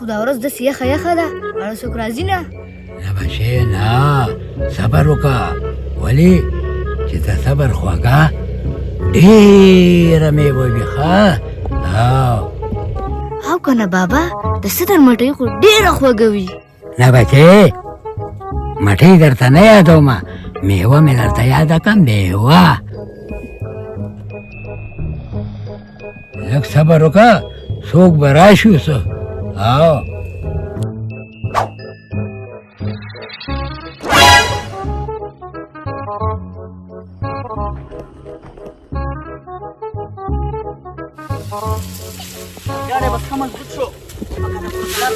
خو دا ورځ داسې یخه یخه ده اړه څوک راځي نه نه بچې نه صبر وکړه ولې چې د صبر خواږه ډېره میوه وي ښه او که نه بابا د سدر مټۍ خو ډېره خوږه وي نه بچې مټۍ درته نه یادومه میوه مې درته یاده کړم میوه لږ صبر وکړه څوک به راشي اوسه یاره بس کمل خود شو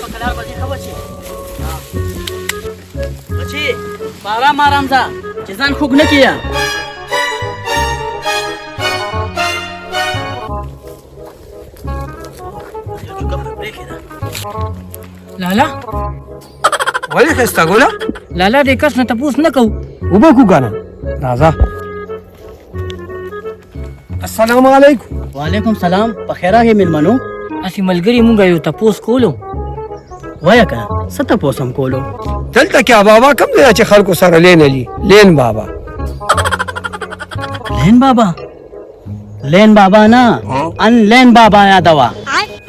په کلار باندې ښه بچې بچې په ارام ارام ځه چې ځان خوږ نه کړې لالا ولې ښایسته ګله لالا دې کس نه تپوس نه کوو اوبه کو کنه راځه السلام علیکم وعلیکم سلام په خیر راغې مېلمنو هسې ملګري مونږ یو تپوس کولو وایه که څه تپوس هم کولو دلته کې بابا کوم دی چې خلکو سره لین علي لین بابا لین بابا لین بابا نه ان لین بابا یادوه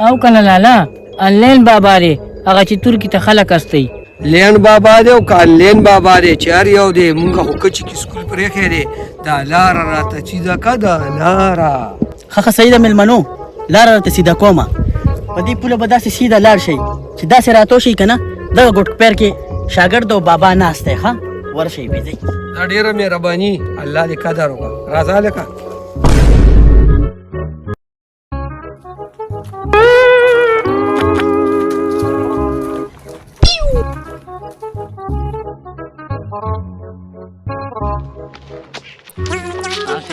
او کنه لالا انلین بابا دی هغه چې ترکي ته خلک استوي لین بابا دی او که لین بابا دی چې هر یو دی مونږ خو کچې کې سکول پرېښی دی دا لاره راته سیده که دا لاره ښه صحیح ده مېلمنو لاره راته سیده کومه په دې پوله به داسې سیده لاړ شئ چې داسې راتو شئ که نه دغه ګوټ پیر کې شاګرد او بابا ناست دی ښه ورشئ بېځئ دا ډېره مهرباني الله دې قدر وکړه راځه لکه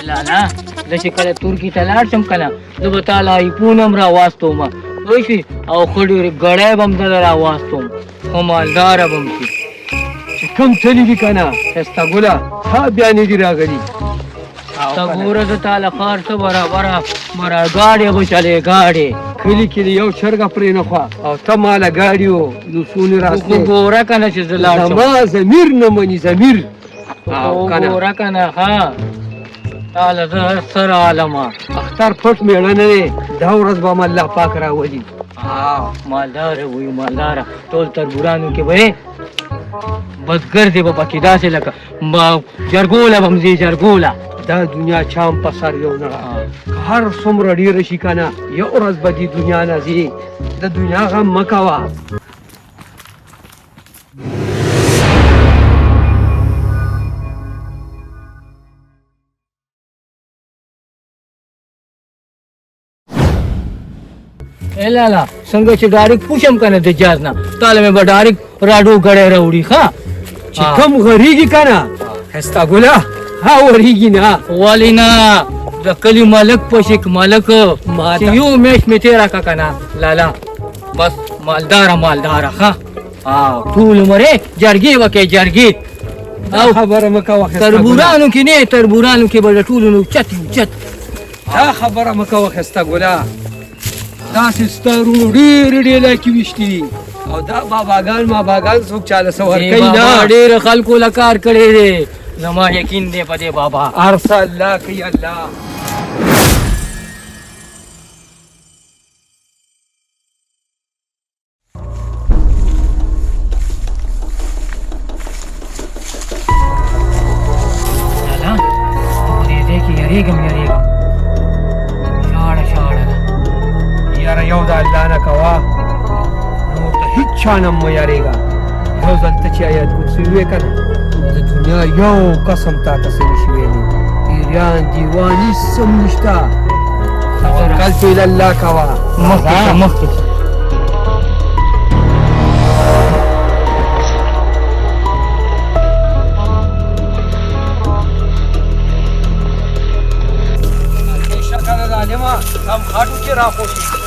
لالا زه چې کله ترکي ته لاړ شم که نه زه به تا له ایفون هم راواستومه پوه شوې او ښه ډېرې ګړی به هم دله راواستوم ښه مالداره به هم شي چې کوم تلي دي که نه ښایسته ګله ښه بیانې دي راغلي ته ګوره زه تا له ښار څه برابره ګاډې به چلې ګاډې کلي کې یو چرګه پرې نه خوا او ته ماله ګاډي و لوسونې خو ګوره که نه چې زه لاړ شم زما ضمیر نه مني ضمیر ګوره که نه ښه تاله زه ستر عالمه اختر پټ مېړه نه دی دا ورځ به م الله پاک راولي مالداره وي مالداره ټول تربورانو کې به یې بزګر دی به پکې داسې لکه جرګوله به هم ځي جرګوله دا دنیا چام په سر یو نه هر څومره ډېره شي که نه یو ورځ به دې دنیا نه ځي د دنیا غم مه کوه ای لالا څنګه چې ډایرکټ پوښم که نه د جاز نه تاله مې به ډایرکټ راډو ګړی راوړي ښه چې کم غریږي که نه ښایسته ګله ها ورېږي نه ولې نه د کلي ملک پشک ملک چې یو میاشت مې تېره کړه که نه لالا بس مالداره ښه ټول عمر یې جرګې وکړې جرګې او خبره مه کوه تربورانو کې نه تربورانو کې به د ټولو نه اوچت دا خبره مه کوه ښایسته ګله داسې ستا ورونو ډېرې ډېلکې ویشتي دي او دا باباګان ماباګان څوک چاله څه ورکوي نه ډېرو خلکو له کار کړی دی زما یقین دی په دې بابا هر څه الله کوي الله لالا په دې ځای کې یارېږم شاړه ده یاره یو د الله نه کوه نور د هېڅ چا نه مه یارېږه یو ځل ته چې آیت کرسي وویې که نه د دنیا یو قسم تا ته څه نشي ویلی پیریان دیواني څه هم نشته توکل تو الله کوه مخکې شکر ظالمه کم خاټو کې راخوشي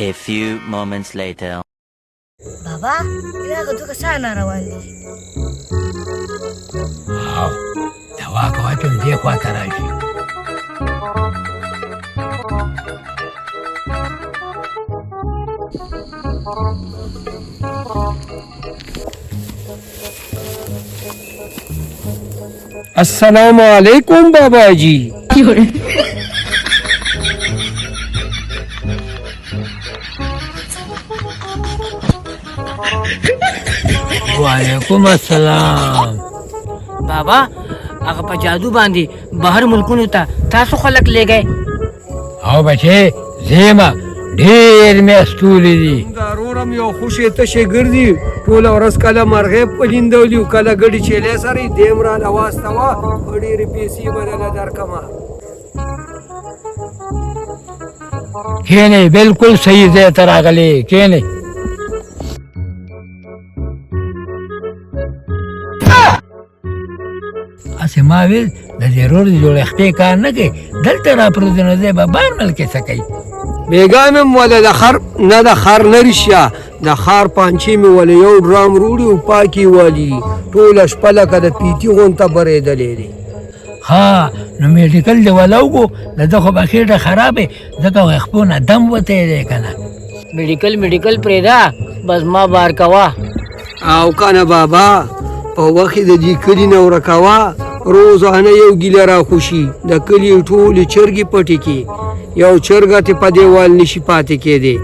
A few moments later. Baba, ina duka sana rawan dي. او دوا کواتم دې خوا ته راشي السلام علیکم بابا جی وعلیکم السلام بابا هغه په جادو باندې بهر ملکونو ته تاسو خلک لګئ او بچې زیمه ډېر مې استولې دي دا رورم یو خوشې تشې ګرځي ټوله ورځ کله مرغۍ پلندولي او کله ګډې چیلې سره دیم را لواستوه په ډېرې پیسې به دله درکمه کښېنئ بلکل صحیح ځای ته راغلې کښېنئ هسې ما ویل د دې رور د جوړښتې کار نه کوي دلته راپرېږدي نو دی به بار ملکې څه کوي بیګا مې وله د خر نه د خر نه رښتیا د خار پانچې مې وله یو ډرام روړي او پاکې والي ټوله شپه لکه د پیتي غونته برېدلې دي ها نو میډیکل دی ولا وګو د ده خو به خېټه خرابې ځکه ویښپو نه دم وتی دی که نه میډیکل پرېږده بس ما بار کوه او کنه بابا په وخت د دې کلي نه ورکوه روزانه یو ګیله راخوشي د کلي ټولې چرګې پټې کې یو چرګه تې په دیوال نشي پاتې کېدی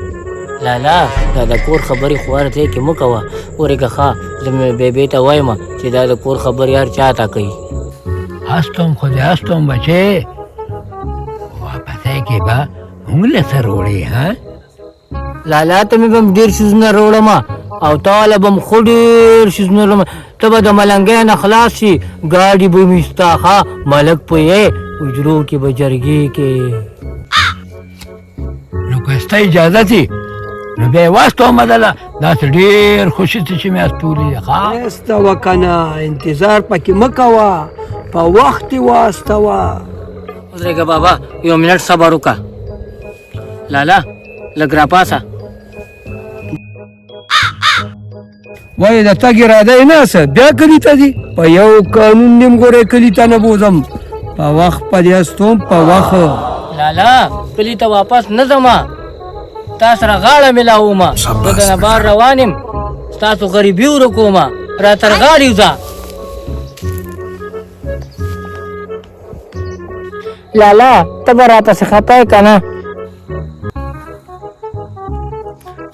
لالا دا د کور خبرې خو هر ځای کې مه کوه ورېږه ښه زه مې بیبې ته وایم چې دا د کور خبرې هر چا ته کوي هستم خو دې هستم بچې واپسی کې به موږ له څه روړې ها لالا ته مې به م ډېر شیزونه راوړم او تا والا به م خو ډېر شیزونه راوړم ته به د ملنګۍ نه خلاص شي ګاډي به مې ستا ښه ملک پوهې حجرو کې به جرګې کې نو که ستا اجازه دي نو بیا یې واستومه دله داسې ډېر خوشي څه چې مې استولي دي ښه واستوه کنه انتظار پکې مه کوه په وخت یې واستوه ودرېږه بابا یو منټ صبر وکړه لالا لږ راپاسه وایي د تګ اراده یې نه څه بیا کلي ته ځي په یو قانون نیمګوری کلي ته نه بوځم په وخت په دې استوم په وخت لالا کلي ته واپس نه ځمه تا سره غاړه ملاومه زه د نه بار روان یم ستاسو غریبي ورکومه را تر غاړې وځه لالا ته به راپسې خفه یې که نه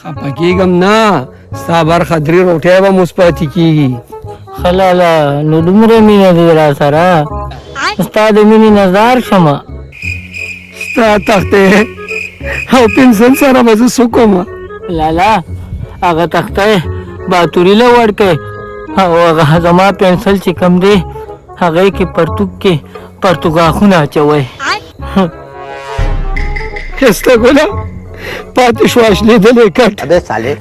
خفه کېږم نه ستا برخه 3 روټۍ به مو پاتې کېږي ښه لالا نو دومره مینه دې را سره ستا د مینې نظار شمه ستا تختې او پنسل سره به زه څه کومه لالا هغه تخته باتوري له ورکړئ او هغه زما پنسل چې کم دی هغې کې پرتوګ کې پرتوګاښونه اچوئ ښایسته ګله پاتې شو اشلېدلی کټ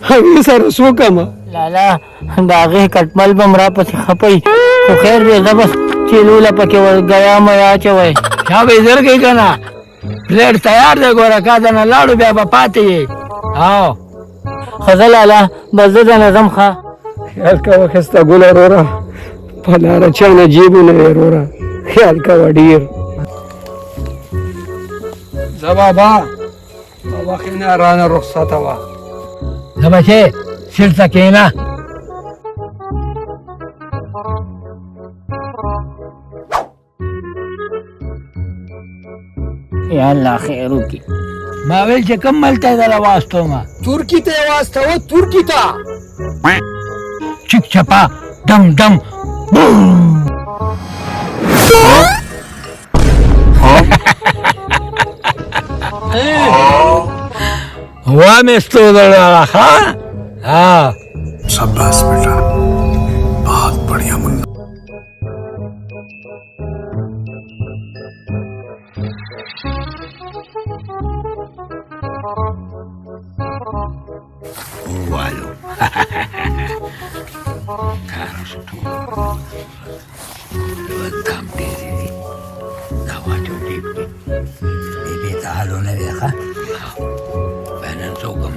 هغې سره څه وکړمه لالا د هغې کټمل به م راپسې خپئ خو خیر دی زه بس چیلوله پکې ګیا میا اچوئ چا به یې زر کوي که نه پلیټ تیار دی ګوره کا دنه لاړو بیا به پاتې یې او ښه ځه لالا بس زه دنه ځم ښه خیال کوه ښایسته ګله وروره په لاره چا نه جیبونه یې وروره خیال کوه ډېر زه بابا په وخت نه رانه رخصته وه زه بچې سیټ ته کښېنه یا الله خیر وکړي ما ویل چې کوم ملته یې دله واستومه ترکي ته یې واستوه ترکي ته چک چپا دم دم وامې ستودله ښه ها शाबाश बेटा बहुत बढ़िया मुन्ना والو دام ډېرې دي دا واچو ډېر دي دې ته حالونه دی ښه بیا نن څه وکړم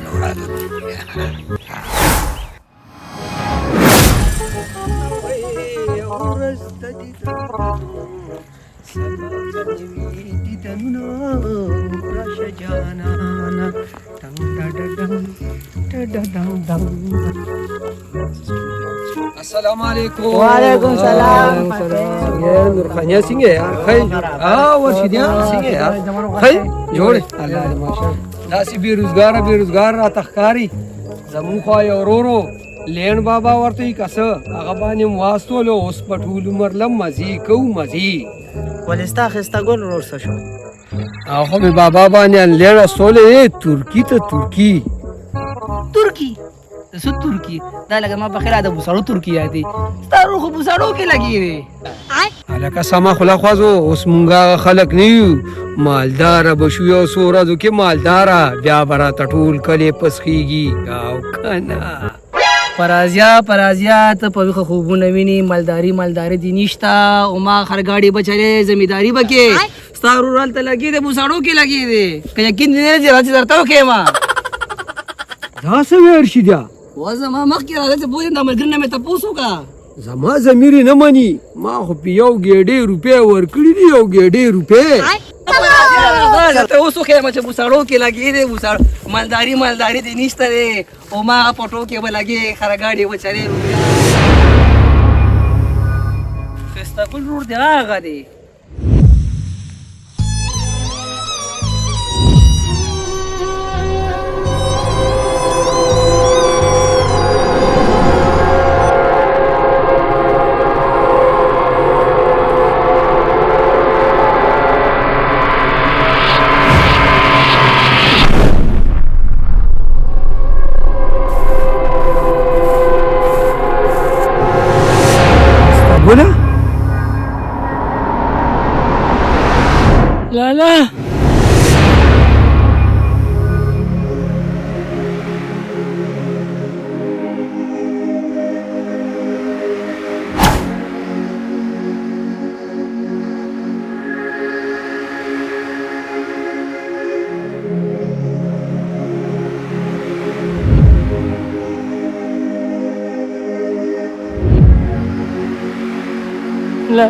السلام عليكم وعليكم السلام. يا نور خانيا سينगे यार خي ورشديا سينगे यार خي جوړ الله دې ماشاء داسې بیروزګار را تخکاری زمون خو یو ورورو لین بابا ورته کسه هغه باندې واسطول اوس پټول مرلم مزي کو مزي ولستا خستا ګل ورور څه شو هغه می بابا باندې لین استولې ترکی ته ترکی ترکی سو ترکی دا لکه ما په خیره د بوسړو ترکی یادي ستارو خو بوسړو کې لګي دي الکه سما خلا خوازو اوس مونږه خلق نیو مالدار بشو یو سورازو کې مالدارا بیا برا ټټول کله پسخيږي او کنه پرازیا ته په وخه خوبونه ویني مالداري دي نشتا او ما خرګاډي بچره زمیداری بکې ستارو رال ته لګي دي بوسړو کې لګي دي که یقین نه لري راځي درته وکې ما دا څه ورشي و زما مخکې راځي چې بوزم د ملګري مې تاسو کا زما زمیری نه مني ما خو په یو ګېډې روپې ورکړي دي یو ګېډې روپې ته اوس خو ما چې بوسړو کې لګي دي بوسړ مالداري دي نشته دي او ما پټو کې به لګي خرګاډي بچره خستا کول رور دی هغه دی ګوله لالا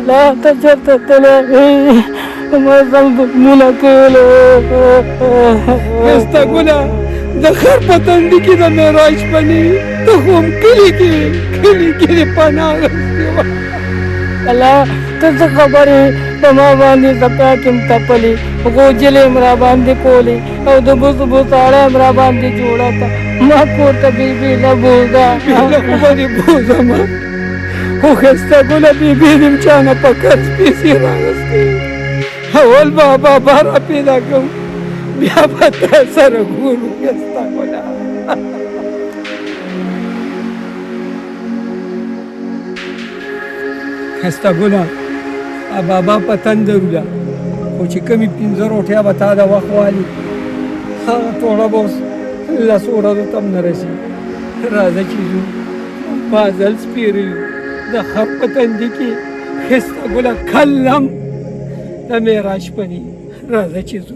لا تجرت تلاقي ما ذنب منكله استګوله د خر په تندې کې د معراج پني ته هم کلی کې پناه الله ته خبرې په ما باندې زپا کوم تپلي غوجلې مرا باندې کولی او د بوساړه مرا باندې جوړه تا ما کوته بیبي لا بوزا خبرې بوزما خو استګوله بیبي دې چانه پکړ سپېسي راغستې اول بابا بارا پیدا کوم بیا به تا سره ګورو استګوله استګوله بابا پتن درولا خو چې کمی 15 روټیا به تا د وخت والي هغه ټوله به اوس لسو ورځو ته هم نه رسي راځه چې ځو بازل سپېره د خر په تندي کې ښایسته ګله کلم د معراج پني راځه چې ځو